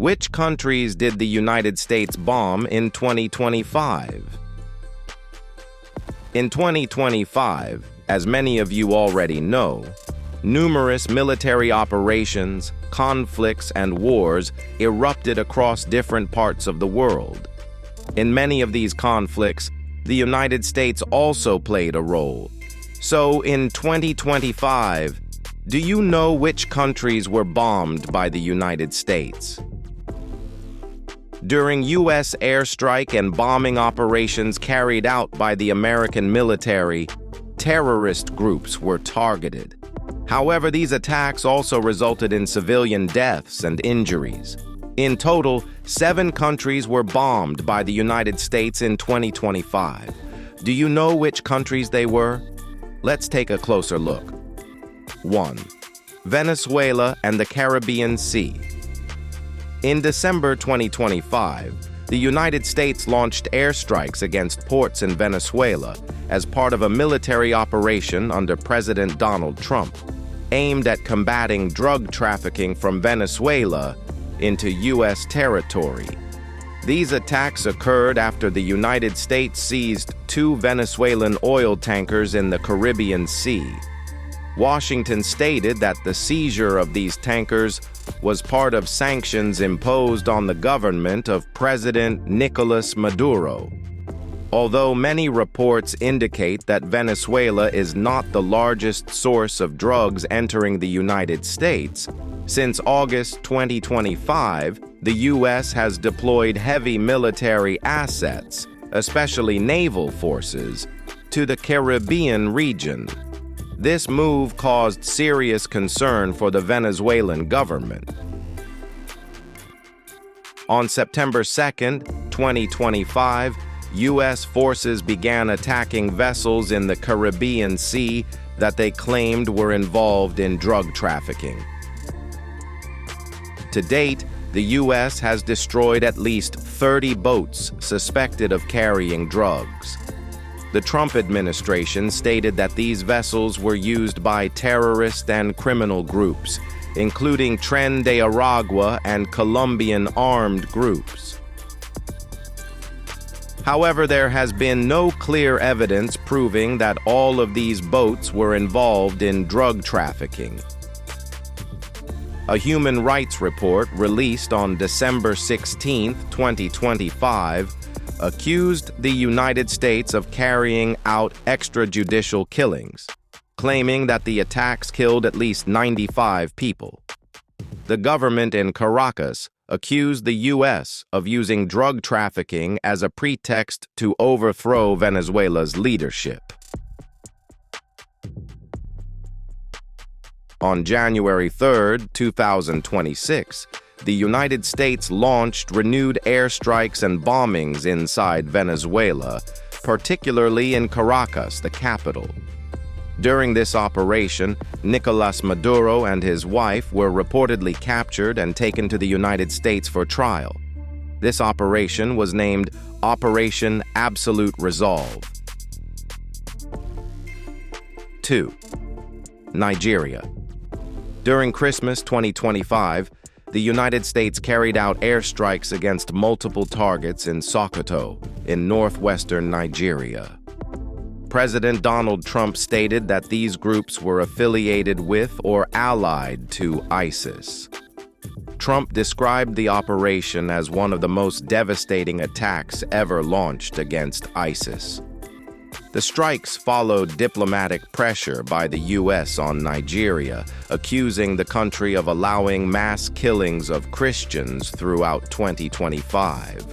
Which countries did the United States bomb in 2025? In 2025, as many of you already know, numerous military operations, conflicts, and wars erupted across different parts of the world. In many of these conflicts, the United States also played a role. So, in 2025, do you know which countries were bombed by the United States? During U.S. airstrike and bombing operations carried out by the American military, terrorist groups were targeted. However, these attacks also resulted in civilian deaths and injuries. In total, 7 countries were bombed by the United States in 2025. Do you know which countries they were? Let's take a closer look. 1. Venezuela and the Caribbean Sea. In December 2025, the United States launched airstrikes against ports in Venezuela as part of a military operation under President Donald Trump, aimed at combating drug trafficking from Venezuela into U.S. territory. These attacks occurred after the United States seized 2 Venezuelan oil tankers in the Caribbean Sea. Washington stated that the seizure of these tankers was part of sanctions imposed on the government of President Nicolas Maduro. Although many reports indicate that Venezuela is not the largest source of drugs entering the United States, since August 2025, the U.S. has deployed heavy military assets, especially naval forces, to the Caribbean region. This move caused serious concern for the Venezuelan government. On September 2, 2025, U.S. forces began attacking vessels in the Caribbean Sea that they claimed were involved in drug trafficking. To date, the U.S. has destroyed at least 30 boats suspected of carrying drugs. The Trump administration stated that these vessels were used by terrorist and criminal groups, including Tren de Aragua and Colombian armed groups. However, there has been no clear evidence proving that all of these boats were involved in drug trafficking. A human rights report released on December 16, 2025, accused the United States of carrying out extrajudicial killings, claiming that the attacks killed at least 95 people. The government in Caracas accused the U.S. of using drug trafficking as a pretext to overthrow Venezuela's leadership. On January 3, 2026, the United States launched renewed airstrikes and bombings inside Venezuela, particularly in Caracas, the capital. During this operation, Nicolas Maduro and his wife were reportedly captured and taken to the United States for trial. This operation was named Operation Absolute Resolve. 2. Nigeria. During Christmas 2025, the United States carried out airstrikes against multiple targets in Sokoto, in northwestern Nigeria. President Donald Trump stated that these groups were affiliated with or allied to ISIS. Trump described the operation as one of the most devastating attacks ever launched against ISIS. The strikes followed diplomatic pressure by the U.S. on Nigeria, accusing the country of allowing mass killings of Christians throughout 2025.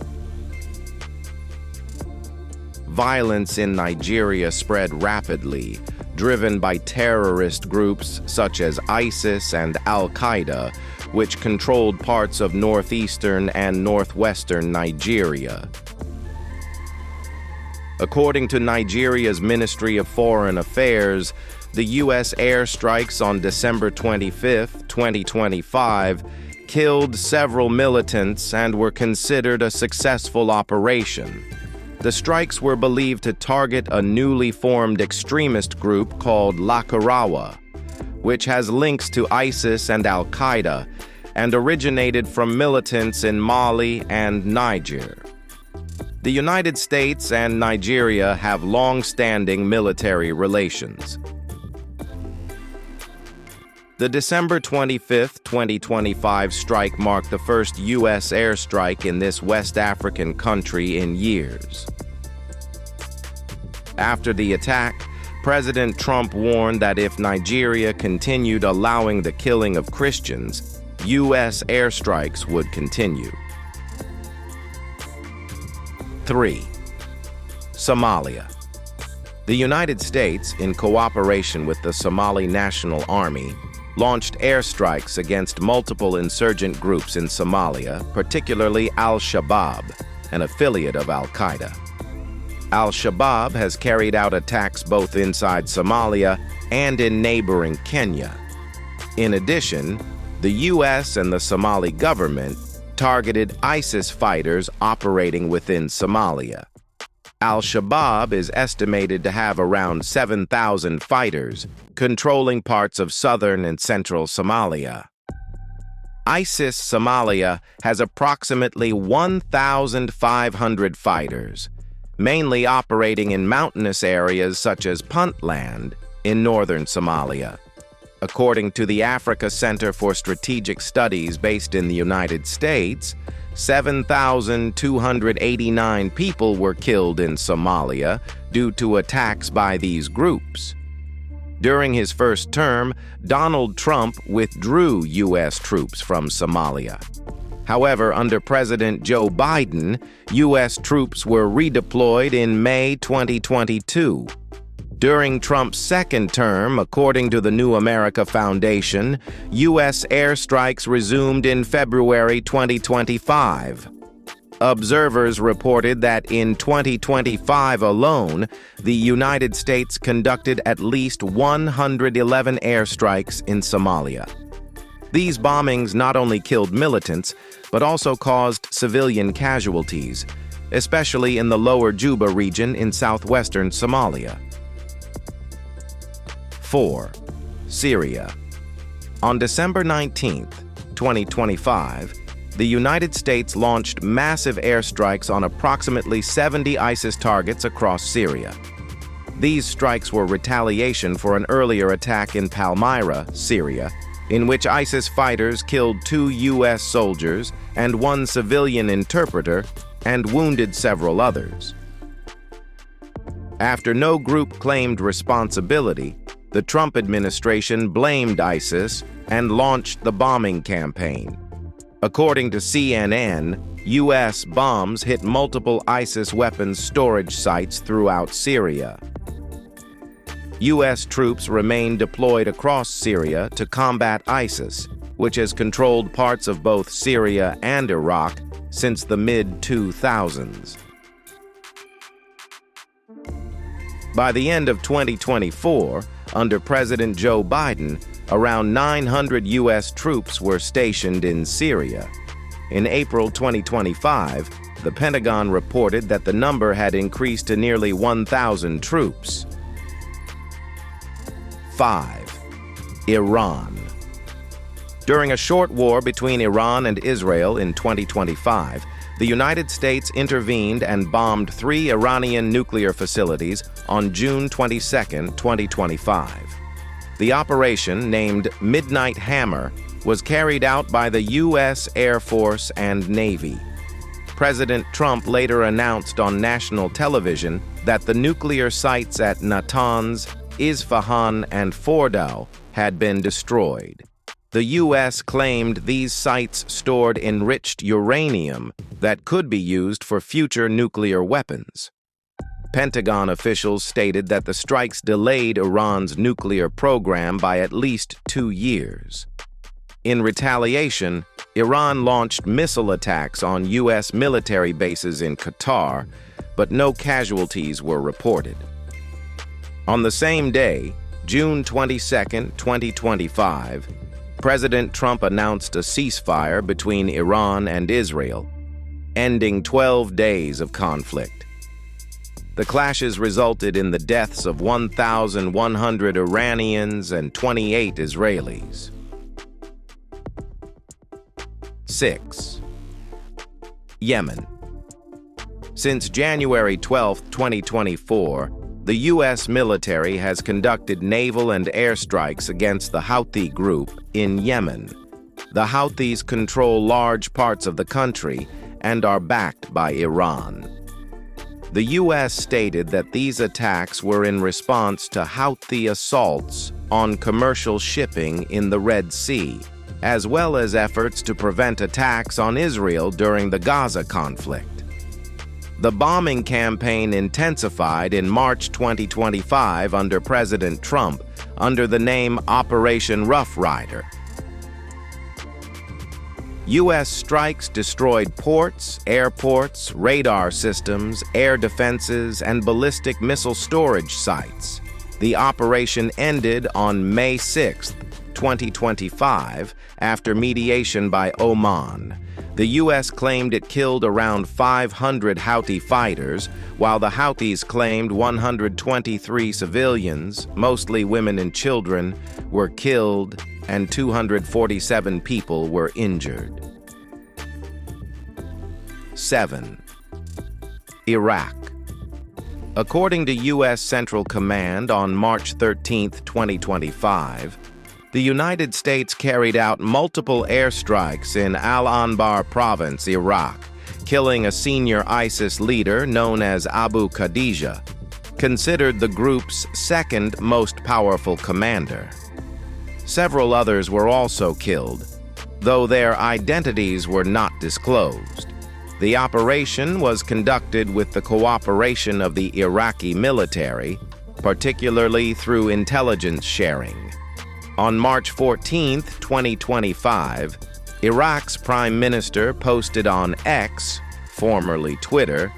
Violence in Nigeria spread rapidly, driven by terrorist groups such as ISIS and Al-Qaeda, which controlled parts of northeastern and northwestern Nigeria. According to Nigeria's Ministry of Foreign Affairs, the U.S. airstrikes on December 25, 2025, killed several militants and were considered a successful operation. The strikes were believed to target a newly formed extremist group called Lakurawa, which has links to ISIS and Al-Qaeda, and originated from militants in Mali and Niger. The United States and Nigeria have long-standing military relations. The December 25, 2025 strike marked the first U.S. airstrike in this West African country in years. After the attack, President Trump warned that if Nigeria continued allowing the killing of Christians, U.S. airstrikes would continue. 3. Somalia. The United States, in cooperation with the Somali National Army, launched airstrikes against multiple insurgent groups in Somalia, particularly Al-Shabaab, an affiliate of Al-Qaeda. Al-Shabaab has carried out attacks both inside Somalia and in neighboring Kenya. In addition, the U.S. and the Somali government targeted ISIS fighters operating within Somalia. Al-Shabaab is estimated to have around 7,000 fighters controlling parts of southern and central Somalia. ISIS Somalia has approximately 1,500 fighters, mainly operating in mountainous areas such as Puntland in northern Somalia. According to the Africa Center for Strategic Studies based in the United States, 7,289 people were killed in Somalia due to attacks by these groups. During his first term, Donald Trump withdrew U.S. troops from Somalia. However, under President Joe Biden, U.S. troops were redeployed in May 2022. During Trump's second term, according to the New America Foundation, U.S. airstrikes resumed in February 2025. Observers reported that in 2025 alone, the United States conducted at least 111 airstrikes in Somalia. These bombings not only killed militants, but also caused civilian casualties, especially in the lower Juba region in southwestern Somalia. 4. Syria. On December 19, 2025, the United States launched massive airstrikes on approximately 70 ISIS targets across Syria. These strikes were retaliation for an earlier attack in Palmyra, Syria, in which ISIS fighters killed 2 U.S. soldiers and 1 civilian interpreter and wounded several others. After no group claimed responsibility, the Trump administration blamed ISIS and launched the bombing campaign. According to CNN, U.S. bombs hit multiple ISIS weapons storage sites throughout Syria. U.S. troops remain deployed across Syria to combat ISIS, which has controlled parts of both Syria and Iraq since the mid-2000s. By the end of 2024, under President Joe Biden, around 900 U.S. troops were stationed in Syria. In April 2025, the Pentagon reported that the number had increased to nearly 1,000 troops. 5. Iran. During a short war between Iran and Israel in 2025, the United States intervened and bombed 3 Iranian nuclear facilities on June 22, 2025. The operation, named Midnight Hammer, was carried out by the U.S. Air Force and Navy. President Trump later announced on national television that the nuclear sites at Natanz, Isfahan, and Fordow had been destroyed. The U.S. claimed these sites stored enriched uranium that could be used for future nuclear weapons. Pentagon officials stated that the strikes delayed Iran's nuclear program by at least 2 years. In retaliation, Iran launched missile attacks on U.S. military bases in Qatar, but no casualties were reported. On the same day, June 22, 2025, President Trump announced a ceasefire between Iran and Israel, ending 12 days of conflict. The clashes resulted in the deaths of 1,100 Iranians and 28 Israelis. 6. Yemen. Since January 12, 2024, the U.S. military has conducted naval and airstrikes against the Houthi group in Yemen. The Houthis control large parts of the country and are backed by Iran. The U.S. stated that these attacks were in response to Houthi assaults on commercial shipping in the Red Sea, as well as efforts to prevent attacks on Israel during the Gaza conflict. The bombing campaign intensified in March 2025 under President Trump under the name Operation Rough Rider. U.S. strikes destroyed ports, airports, radar systems, air defenses, and ballistic missile storage sites. The operation ended on May 6, 2025, after mediation by Oman. The U.S. claimed it killed around 500 Houthi fighters, while the Houthis claimed 123 civilians, mostly women and children, were killed and 247 people were injured. 7. Iraq. According to U.S. Central Command on March 13, 2025, the United States carried out multiple airstrikes in Al-Anbar province, Iraq, killing a senior ISIS leader known as Abu Khadija, considered the group's second most powerful commander. Several others were also killed, though their identities were not disclosed. The operation was conducted with the cooperation of the Iraqi military, particularly through intelligence sharing. On March 14, 2025, Iraq's Prime Minister posted on X, formerly Twitter,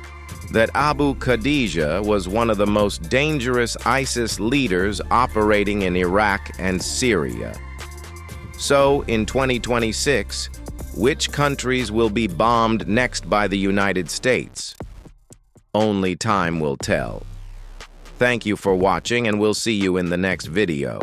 that Abu Khadija was one of the most dangerous ISIS leaders operating in Iraq and Syria. So, in 2026, which countries will be bombed next by the United States? Only time will tell. Thank you for watching, and we'll see you in the next video.